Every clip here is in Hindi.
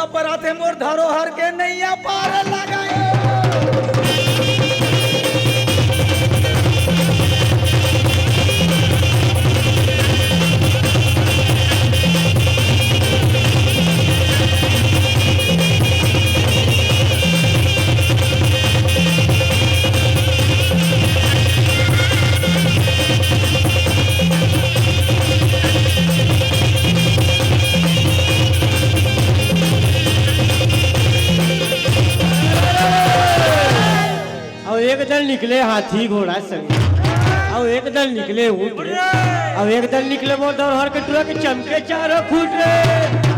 दुआ पर आते मोर धरोहर के नैया पार लगाए। एक दल निकले हाथी घोड़ा संग और एक दल निकले ऊँट और एक दल निकले मोर धरोहर के टुरा के चमके चारों फूट रे।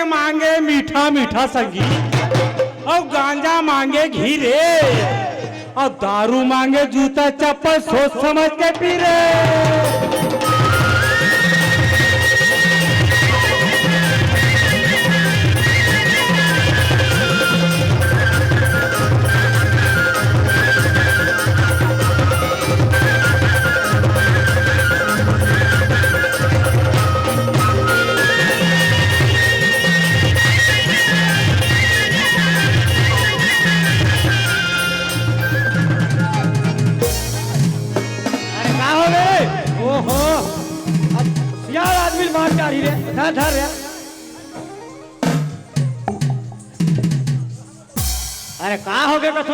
मांगे मीठा मीठा संगीत और गांजा मांगे घी रे और दारू मांगे जूता चप्पल सोच समझ के पी रे। धर रे। अरे कहा हो गया कथो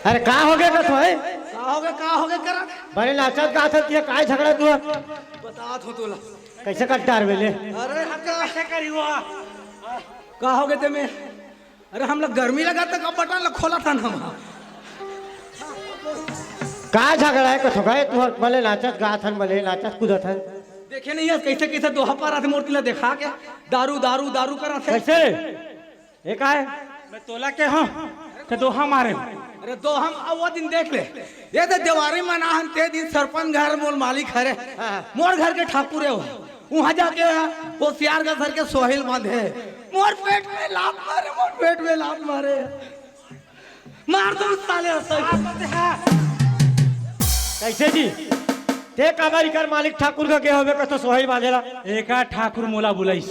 अरे कहा हो गया कथो है का हो गया करा बड़े नाचत गाथत ये काय झगड़ा तू बता थो तोला कैसे कट्टार वेले। अरे कैसे करी हुआ का हो गए थे मैं। अरे हम लोग गर्मी लगा था कब बटन खोला था ना का झगड़ा है कथो गए तू भले नाचत गाथन भले नाचत कूदत हन देखे नहीं यार कैसे कैसे दोहा पर आते मूर्ति ला देखा के दारू दारू दारू करा थे कैसे ये का है मैं तोला के हाँ तो दोहा मारे। अरे दो हम वो दिन देख ले ये तो देवारी मनाहन ते दिन सरपंच घर मोल मालिक हरे मोर घर के ठाकुर है वहाँ जाके वो सियार का घर के सोहेल बांधे मोर पेट में लात मारे मोर पेट में लात मारे मार दो साले कैसे जी ते काबारी कर मालिक ठाकुर का के होवे कतो सोहेल बांधेला एका ठाकुर मोला बुलाइस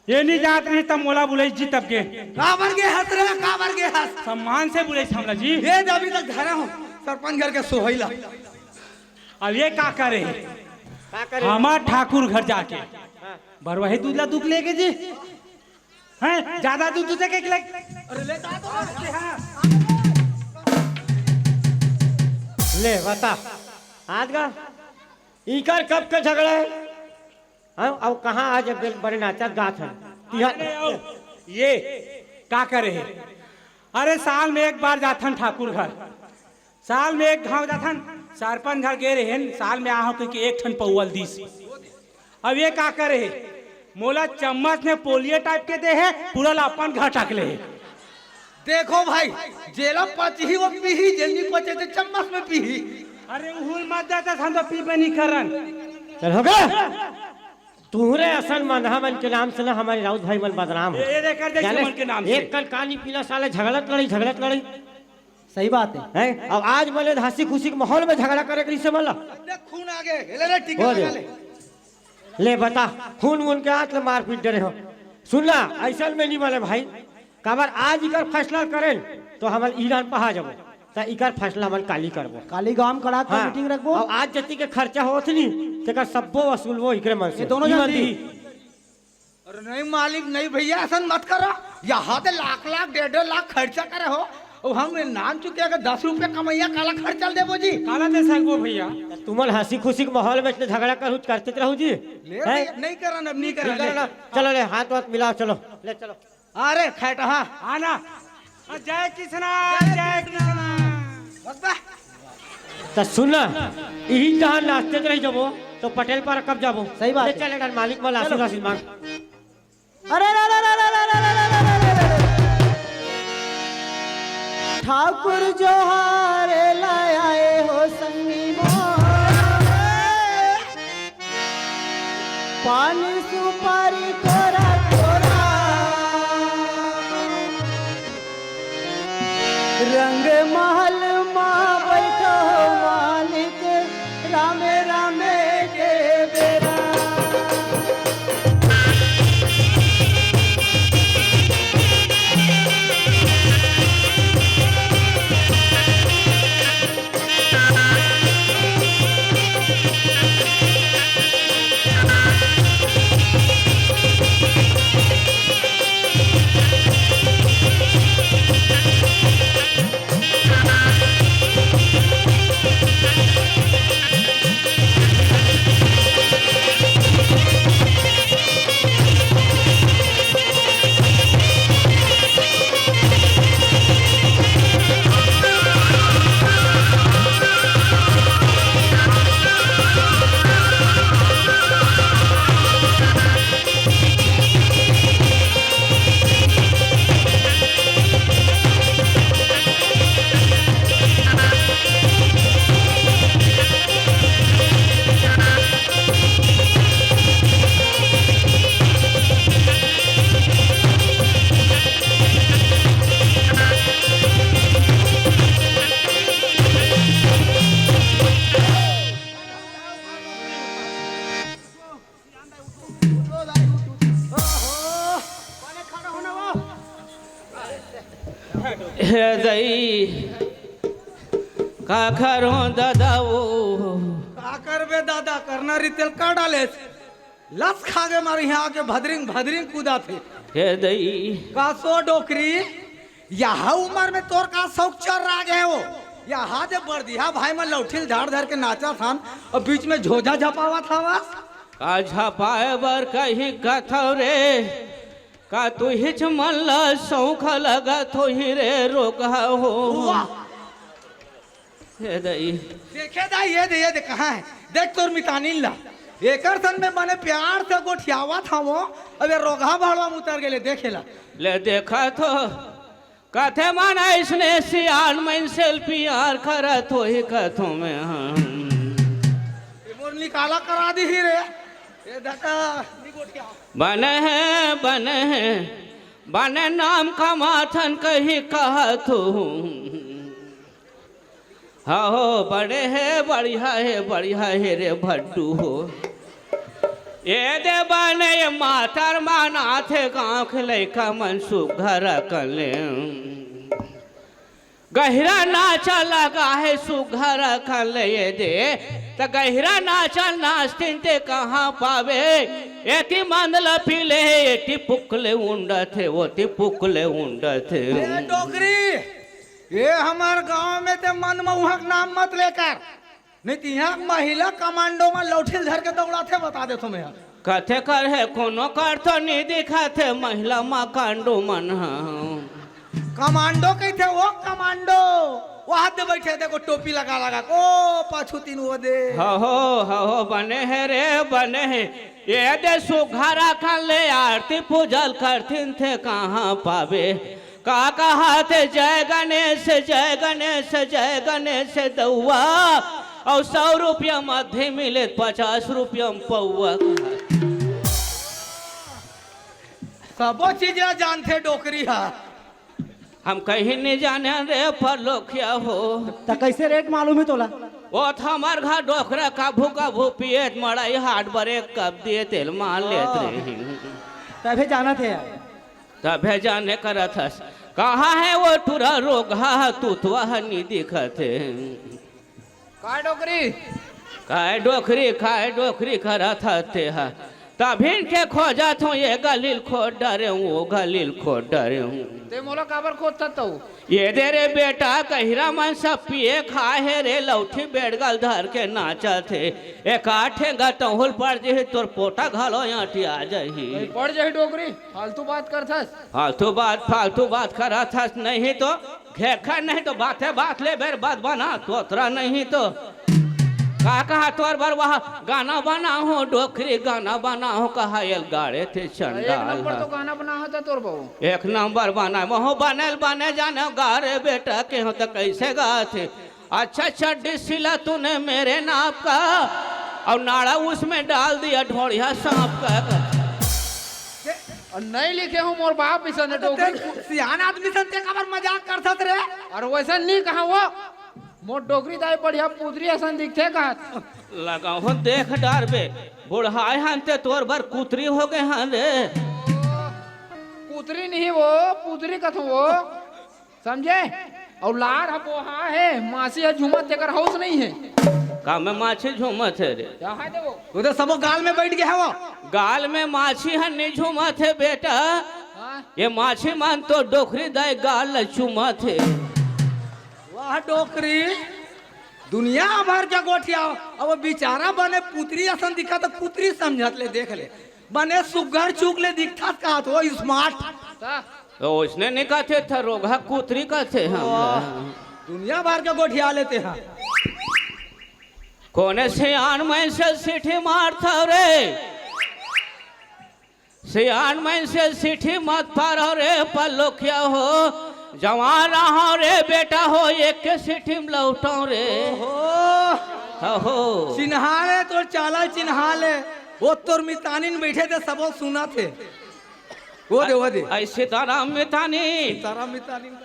ये नहीं जात रही तब मोला बुलाइस जी तब के काबर के हंस रहे काबर के हंस सम्मान से बुलाइस हमला जी। ये अभी तक धरे हो सरपंच घर के सोहेला अब ये का करे हमार ठाकुर घर जाके बरवाही दूध ला दुख लेके जी हैं ज्यादा दूध दूध के ले अरे ले का ले बता आज का इकर कब का झगड़ा है अब कहाँ आज बड़े नाचत गाथ है ये का करे है। अरे साल में एक बार जाथन ठाकुर घर साल में एक गाँव जाथन सरपंच घर गे रहे साल में आहो क्योंकि एक ठन पौवल दीस। अब ये का करे है मोला चम्मच ने पोलियो टाइप के दे है पूरा अपन घर टाकले है। देखो भाई जेला पची वो पीही जल्दी पचे तो चम्मच में पीही। अरे उहुल मत जाता हम तो पी पे नहीं करन चल हो गया तुहरे असल मनहा मन के नाम से ना हमारे राउत भाई मन बदनाम है ये कर दे मन के नाम से एक कल कहानी पीला साले झगड़त लड़ी सही बात है अब आज मले हंसी खुशी के माहौल में झगड़ा करे कैसे मला खून आगे ले ले टीका लगा ले ले बता खून वून के हाथ ले मार पीट डरे हो सुनला ऐसा में नहीं मले भाई काबर आज इकर फैसला करें तो हम ईरान पहा जाबो ता इकर फैसला हम काली करबो काली गांव कड़ा का मीटिंग रखबो और आज जति के खर्चा होत नहीं तेकर सबो वसूलबो इकरे मन से दोनों जल्दी। अरे नहीं मालिक नहीं भैया ऐसा मत करो यहाँ तो लाख लाख 1.5 लाख खर्चा करे हो और हम नाम चुके अगर 10 रुपये कमैया काला खर्चा देबो जी काला दे सकबो भैया तुमन हंसी खुशी के माहौल में इतने झगड़ा करते रहू जी नहीं करन अब नहीं करन चलो ले हाथ वाथ मिलाओ चलो ले चलो अरे खैट हाँ आना जय कृष्णा जय कृष्णा। बस बा तो सुन यही जहाँ नाचते रही जबो तो पटेल पर कब जाबो सही बात ले है। चले डन मालिक वाला आशीर्वाद मांग। अरे रे रे रे रे रे रे रे रे रे रे रे। ठाकुर जोहारे लाए हो संगी मोर, पानी सुपारी कोरा कोरा, रंग महल माँ बैठो मालिक, रामे रामे के बेरा। हृदय का करो दादाओ का करबे दादा करना रितेल का डाले लस खा गए मारे यहाँ आके भदरिंग भदरिंग कूदा थे। हृदय का सो डोकरी यहाँ उम्र में तोर का शौक चल रहा है वो यहाँ जब बर्दिया भाई में लौठिल झाड़ धर के नाचा था और बीच में झोझा झपावा था बस का झपाए बर कहीं कथो रे का तू हिच मन सौख लगा तो ही रे रोका हो हृदय देखे दा ये दे कहाँ है देख तोर मितानिल ला एकर सन में मने प्यार से गोठियावा था वो अबे रोगा भाड़वा में उतर गेले देखेला ले देखा तो कथे मन इसने सियान में सेल्फी यार करा तो ही कथों में हम ये मोर निकाला करा दी ही रे ये दादा नी गोठिया बने नाम का माथन कही कहा तू हो बड़े है बढ़िया है रे भड्डू हो ये दे बने ये मातर माना थे गाँव के लैका मन सुघर कले गहरा नाचा लगा है सुघर कले ये दे तो गहरा नाचा नाचतीन ते कहाँ पावे एती मंदला पीले एटी पुकले उंडा थे वो ती पुकले उंडा थे ये डोकरी ये हमार गांव में ते मन महुआ नाम मत लेकर नहीं तो यहाँ महिला कमांडो में लौठिल धर के दौड़ा थे बता दे तुम्हें कथे कर है कोनो कर तो नहीं दिखा थे महिला माँ कांडो मन कमांडो कही थे वो कमांडो वहां पे बैठे देखो टोपी लगा लगा को पाछू तीन वो दे हो बने है रे बने है ये दे सुघारा खान ले आरती पूजल करथिन थे कहाँ पावे का कहा थे जय गणेश जय गणेश जय गणेश दौआ और 100 रुपया मध्य मिले 50 रुपया पौआ सबो चीज जानते डोकरी है हम कहीं नहीं जाने रे पर लोखिया हो तो कैसे रेट मालूम है तोला? वो था हमार घर डोकरा काभू पियत मड़ाई हाट बरे कब दिए तेल मान लेत रही तभी जाना थे यार। तभे जाने करा था कहाँ है वो तुरा रोग तुतवा नहीं दिखत का डोकरी काय डोकरी करा था ते तभी के खोजत हूँ ये गलील खो डरे हूँ वो गलील खो डरे हूँ ते मोला काबर खोदता तो ये दे रे बेटा कहिरा मन सब पिए खाए रे लौठी बेड़गल धर के नाचा थे एक आठे गटहुल पड़ जे तोर पोटा घालो यहाँ आ जाही पड़ जाही डोगरी फालतू बात करथस फालतू बात करा था नहीं तो घेखा नहीं तो बात ले बेर बात बना तोतरा नहीं तो का कहा तोर बर वहाँ गाना बना हो डोकरी गाना बना हो कहा यल गाड़े थे एक चंडाल नंबर तो गाना बना होता तोर बहू एक नंबर बना वह बने जाने गारे बेटा के हो तो कैसे गाते अच्छा चड्डी सिला तूने मेरे नाप का और नाड़ा उसमें डाल दिया ढोड़िया सांप का और नहीं लिखे हूँ मोर बाप इसन ते डोगरी सियान आदमी सन ते काबर मजाक करथत रे और वैसा नहीं कहा वो मोर डोगरी दाई बढ़िया पुदरी असन दिखते कहा लगा हो देख डर बे बुढ़ाए हन ते तोर बर कुतरी हो गए हन रे पुतरी नहीं वो पुदरी कथ वो समझे और लार है बोहा है मासी है झुमत तेकर हाउस नहीं है का में माछी झूमत है रे क्या है वो उधर सबो गाल में बैठ गया है वो गाल में माछी हन नहीं झूमत है बेटा हाँ? ये माछी मान तो डोकरी दाई गाल चुमत है वाह डोकरी दुनिया भर के गोठिया अब वो बेचारा बने पुत्री असन दिखा तो पुत्री समझत ले देख ले बने सुगर चूक ले दिखता का तो स्मार्ट ता? तो उसने नहीं कहते था रोगा कुतरी कहते हम दुनिया भर के गोठिया लेते हैं कोने सियान में से सिटी मारता रे सियान में से सिटी मत पारो रे पल्लो क्या हो जवान रहो रे बेटा हो एक के सिटी में लौटो रे हो चिन्हा तो चाला चिन्हा ले वो तोर मितानिन बैठे थे सबो सुना थे वो दे ऐसे तारा मितानी तारा मितानिन